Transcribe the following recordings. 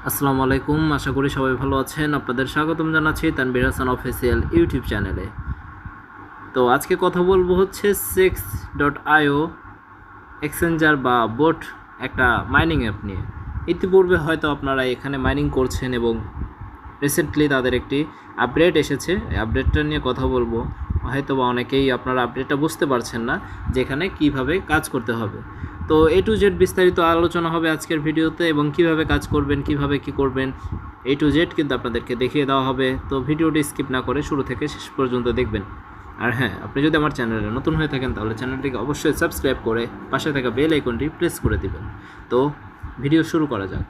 আসসালামু আলাইকুম, আশা করি সবাই ভালো আছেন। আপনাদের স্বাগতম জানাচ্ছি তানভীর হাসান অফিসিয়াল ইউটিউব চ্যানেলে। তো আজকে কথা বলবো হচ্ছে sex.io এক্সচেঞ্জার বা বোট একটা মাইনিং অ্যাপ নিয়ে। ইতিপূর্বে হয়তো আপনারা এখানে মাইনিং করছেন এবং রিসেন্টলি তাদের একটি আপডেট এসেছে। এই আপডেটটা নিয়ে কথা বলবো। হয়তো বা অনেকেই আপনারা আপডেটটা বুঝতে পারছেন না যে এখানে কীভাবে কাজ করতে হবে। তো A to Z বিস্তারিত আলোচনা হবে আজকের ভিডিওতে, এবং কিভাবে কাজ করবেন, কিভাবে কি করবেন A to Z কিন্তু আপনাদেরকে দেখিয়ে দেওয়া হবে। তো ভিডিওটি স্কিপ না করে শুরু থেকে শেষ পর্যন্ত দেখবেন। আর হ্যাঁ, আপনি যদি আমার চ্যানেলে নতুন হয়ে থাকেন তাহলে চ্যানেলটিকে অবশ্যই সাবস্ক্রাইব করে পাশে থাকা বেল আইকনটি প্রেস করে দিবেন। তো ভিডিও শুরু করা যাক।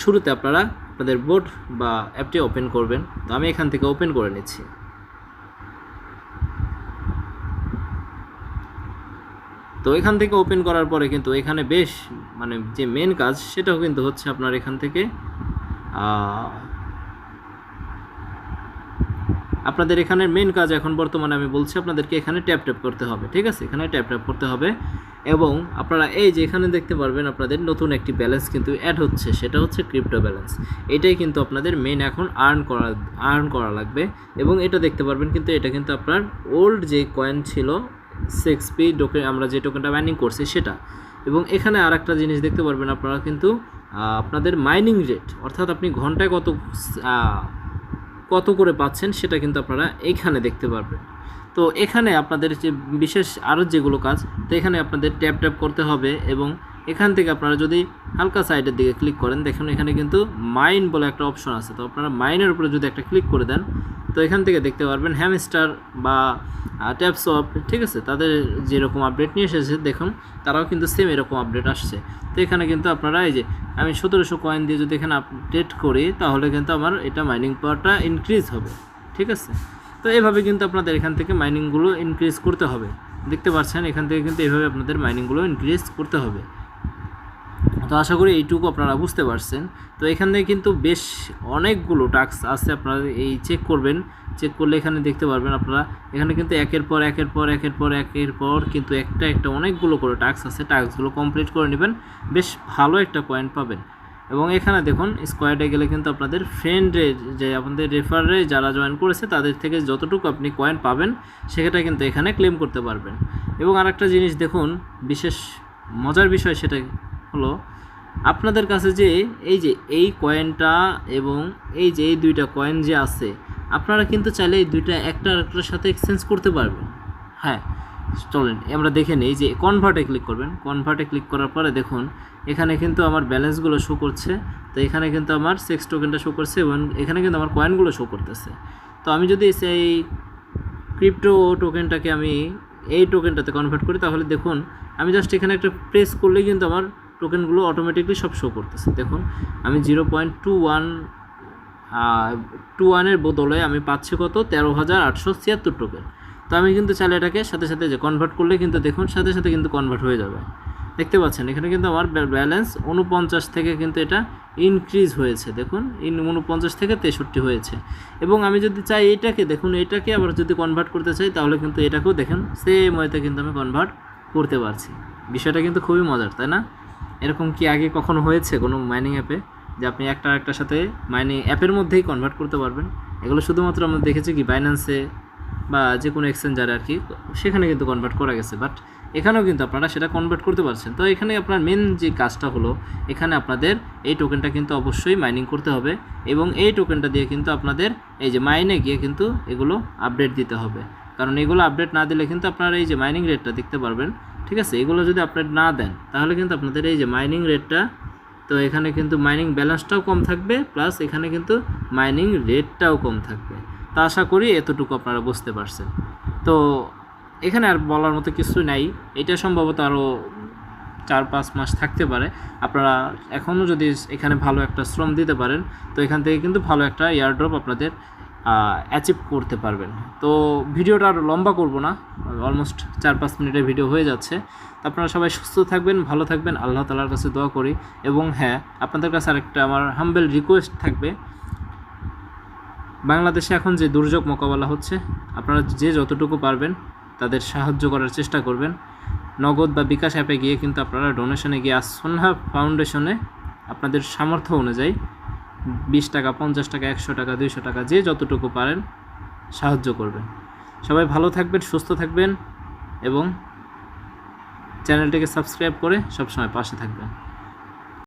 শুরুতে আপনারা আপনাদের বোট বা অ্যাপটি ওপেন করবেন। তো আমি এখান থেকে ওপেন করে নিচ্ছি। তো এখান থেকে ওপেন করার পরে কিন্তু এখানে বেশ যে মেন কাজ সেটাও কিন্তু হচ্ছে আপনার এখান থেকে আপনাদের এখানের মেন কাজ এখন বর্তমানে আমি বলছি আপনাদেরকে এখানে ট্যাপ করতে হবে। ঠিক আছে, এখানে ট্যাপ করতে হবে এবং আপনারা এই যে এখানে দেখতে পারবেন আপনাদের নতুন একটি ব্যালেন্স কিন্তু অ্যাড হচ্ছে, সেটা হচ্ছে ক্রিপ্টো ব্যালেন্স। এটাই কিন্তু আপনাদের মেন এখন আর্ন করা লাগবে। এবং এটা দেখতে পারবেন কিন্তু এটা কিন্তু আপনার ওল্ড যে কয়েন ছিল 6p টোকেন, আমরা যে টোকেনটা মাইনিং করছি সেটা। এবং এখানে আর একটা জিনিস দেখতে পারবেন আপনারা কিন্তু আপনাদের মাইনিং রেট, অর্থাৎ আপনি ঘন্টায় কত করে পাচ্ছেন সেটা কিন্তু আপনারা এইখানে দেখতে পারবেন। তো এখানে আপনাদের যে বিশেষ আরও যেগুলো কাজ, তো এখানে আপনাদের ট্যাপ করতে হবে এবং এখান থেকে আপনারা যদি হালকা সাইডের দিকে ক্লিক করেন, দেখুন এখানে কিন্তু মাইন বলে একটা অপশন আছে। তো আপনারা মাইনের উপরে যদি একটা ক্লিক করে দেন, তো এখান থেকে দেখতে পারবেন হ্যামস্টার বা ট্যাপসপ, ঠিক আছে, তাদের যেরকম আপডেট নিয়ে এসেছে দেখুন তারাও কিন্তু সেম এরকম আপডেট আসছে। তো এখানে কিন্তু আপনারা এই যে আমি 1700 কয়েন দিয়ে যদি এখানে আপডেট করি তাহলে কিন্তু আমার এটা মাইনিং পাওয়ারটা ইনক্রিজ হবে। ঠিক আছে, তো এভাবে কিন্তু আপনাদের এখান থেকে মাইনিংগুলো ইনক্রিজ করতে হবে। দেখতে পাচ্ছেন এখান থেকে কিন্তু এইভাবে আপনাদের মাইনিংগুলো ইনক্রিজ করতে হবে। তো আশা করি এইটুকু আপনারা বুঝতে পারছেন। তো এখান থেকে কিন্তু বেশ অনেকগুলো টাস্ক আছে, আপনারা এই চেক করবেন। চেক করলে এখানে দেখতে পারবেন আপনারা এখানে কিন্তু একের পর কিন্তু একটা অনেকগুলো করে টাস্ক আছে। টাস্কগুলো কমপ্লিট করে নেবেন, বেশ ভালো একটা কয়েন পাবেন। এবং এখানে দেখুন স্কোয়াডে গেলে কিন্তু আপনাদের ফ্রেন্ডে যে আপনাদের রেফারে যারা জয়েন করেছে তাদের থেকে যতটুকু আপনি কয়েন পাবেন সেটা কিন্তু এখানে ক্লেম করতে পারবেন। এবং আরেকটা জিনিস দেখুন, বিশেষ মজার বিষয় সেটা হলো আপনাদের কাছে যে এই কয়েনটা এবং এই যে এই দুইটা কয়েন যে আছে, আপনারা কিন্তু চাইলে এই দুইটা একটা আরেকটার সাথে এক্সচেঞ্জ করতে পারবেন। হ্যাঁ, চলেন আমরা দেখে নিই। যে কনভার্টে ক্লিক করবেন, কনভার্টে ক্লিক করার পরে দেখুন এখানে কিন্তু আমার ব্যালেন্সগুলো শো করছে। তো এখানে কিন্তু আমার সেক্স টোকেনটা শো করছে এবং এখানে কিন্তু আমার কয়েনগুলো শো করতেছে। তো আমি যদি সেই ক্রিপ্টো টোকেনটাকে আমি এই টোকেনটাতে কনভার্ট করি তাহলে দেখুন আমি জাস্ট এখানে একটা প্রেস করলেই কিন্তু আমার টোকেনগুলো অটোমেটিকলি সব শো করতেছে। দেখুন আমি 0.21 বদলে আমি পাচ্ছি কত 13,876 টোকেন। তো আমি কিন্তু চাইলে এটাকে সাথে সাথে যে কনভার্ট করলে কিন্তু দেখুন সাথে সাথে কিন্তু কনভার্ট হয়ে যাবে। দেখতে পাচ্ছেন এখানে কিন্তু আমার ব্যালেন্স 49 থেকে কিন্তু এটা ইনক্রিজ হয়েছে। দেখুন 49 থেকে 63 হয়েছে। এবং আমি যদি চাই এটাকে দেখুন এটাকে আবার যদি কনভার্ট করতে চাই তাহলে কিন্তু এটাকেও দেখেন সেম ওয়েতে কিন্তু আমি কনভার্ট করতে পারছি। বিষয়টা কিন্তু খুবই মজার, তাই না? এরকম কি আগে কখনো হয়েছে কোনো মাইনিং অ্যাপে যে আপনি একটার সাথে মাইনিং অ্যাপের মধ্যেই কনভার্ট করতে পারবেন? এগুলো শুধুমাত্র আমরা দেখেছি কি বাইন্যান্সে বা যে কোনো এক্সচেঞ্জারে আর কি, সেখানে কিন্তু কনভার্ট করা গেছে। বাট এখানেও কিন্তু আপনারা সেটা কনভার্ট করতে পারছেন। তো এখানে আপনার মেন যে কাজটা হলো এখানে আপনাদের এই টোকেনটা কিন্তু অবশ্যই মাইনিং করতে হবে এবং এই টোকেনটা দিয়ে কিন্তু আপনাদের এই যে মাইনে গিয়ে কিন্তু এগুলো আপডেট দিতে হবে। কারণ এগুলো আপডেট না দিলে কিন্তু আপনারা এই যে মাইনিং রেটটা দেখতে পারবেন, ঠিক আছে, এগুলো যদি আপডেট না দেন তাহলে কিন্তু আপনাদের এই যে মাইনিং রেটটা, তো এখানে কিন্তু মাইনিং ব্যালেন্সটাও কম থাকবে, প্লাস এখানে কিন্তু মাইনিং রেটটাও কম থাকবে। তা আশা করি এতটুকু আপনারা বুঝতে পারছেন। তো এখানে আর বলার মতো কিছু নাই। এটা সম্ভবত আরও 4-5 মাস থাকতে পারে। আপনারা এখনও যদি এখানে ভালো একটা শ্রম দিতে পারেন তো এখান থেকে কিন্তু ভালো একটা এয়ারড্রপ আপনাদের অ্যাচিভ করতে পারবেন। তো ভিডিওটা আর লম্বা করব না, অলমোস্ট 4-5 মিনিটের ভিডিও হয়ে যাচ্ছে। তো আপনারা সবাই সুস্থ থাকবেন, ভালো থাকবেন, আল্লাহ তাআলার কাছে দোয়া করি। এবং হ্যাঁ, আপনাদের কাছে আরেকটা আমার হাম্বেল রিকোয়েস্ট থাকবে, বাংলাদেশে এখন যে দুর্যোগ মোকাবেলা হচ্ছে আপনারা যে যতটুকু পারবেন তাদের সাহায্য করার চেষ্টা করবেন। নগদ বা বিকাশ অ্যাপে গিয়ে কিন্তু আপনারা ডোনেশনে গিয়ে আসন্না ফাউন্ডেশনে আপনাদের সামর্থ্য অনুযায়ী 20 টাকা, 50 টাকা, 100 টাকা, 200 টাকা, যে যতটুকু পারেন সাহায্য করবেন। সবাই ভালো থাকবেন, সুস্থ থাকবেন এবং চ্যানেলটিকে সাবস্ক্রাইব করে সবসময় পাশে থাকবেন।